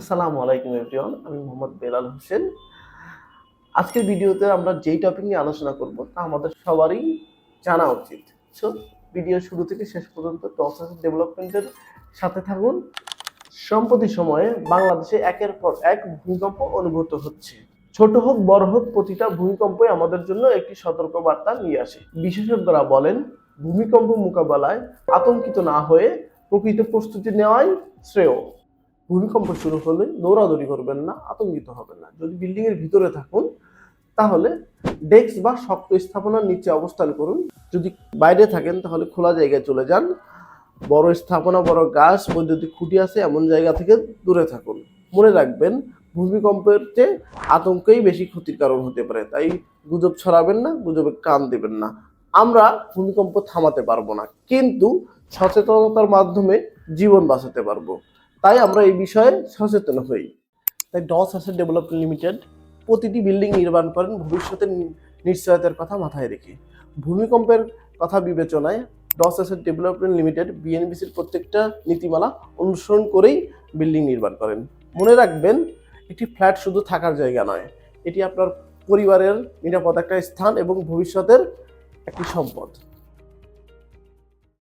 আসসালামু আলাইকুম এভরিওয়ান, আমি মোহাম্মদ বেলাল হোসেন। আজকের ভিডিওতে আমরা যেই টপিক নিয়ে আলোচনা করব তা আমাদের সবারই জানা উচিত। সো ভিডিও শুরু থেকে শেষ পর্যন্ত প্রসেস ডেভেলপমেন্টের সাথে থাকুন। সম্প্রতি সময়ে বাংলাদেশে একের পর এক ভূমিকম্প অনুভূত হচ্ছে। ছোট হোক বড় হোক, প্রতিটা ভূমিকম্পই আমাদের জন্য একটি সতর্ক বার্তা নিয়ে আসে। বিশেষজ্ঞরা বলেন, ভূমিকম্প মোকাবেলায় আতঙ্কিত না হয়ে প্রকৃত প্রস্তুতি নেওয়াই শ্রেয়। ভূমিকম্প শুরু হলে দৌড়াদৌড়ি করবেন না, আতঙ্কিত হবেন না। যদি বিল্ডিং এর ভিতরে থাকুন তাহলে ডেস্ক বা শক্ত স্থাপনার নিচে অবস্থান করুন। যদি বাইরে থাকেন তাহলে খোলা জায়গায় চলে যান। বড় স্থাপনা, বড় গাছ, বৈদ্যুতিক খুঁটি আছে এমন জায়গা থেকে দূরে থাকুন। মনে রাখবেন, ভূমিকম্পের চেয়ে আতঙ্কই বেশি ক্ষতির কারণ হতে পারে। তাই গুজব ছড়াবেন না, গুজবে কান দেবেন না। আমরা ভূমিকম্প থামাতে পারবো না, কিন্তু সচেতনতার মাধ্যমে জীবন বাঁচাতে পারবো। তাই আমরা এই বিষয়ে সচেতন হই। তাই ডস অ্যাসেট ডেভেলপমেন্ট লিমিটেড প্রতিটি বিল্ডিং নির্মাণ করেন ভবিষ্যতের নিশ্চয়তার কথা মাথায় রেখে। ভূমিকম্পের কথা বিবেচনায় ডস অ্যাসেট ডেভেলপমেন্ট লিমিটেড বিএনবিসির প্রত্যেকটা নীতিমালা অনুসরণ করেই বিল্ডিং নির্মাণ করেন। মনে রাখবেন, একটি ফ্ল্যাট শুধু থাকার জায়গা নয়, এটি আপনার পরিবারের নিরাপদ একটা স্থান এবং ভবিষ্যতের একটি সম্পদ।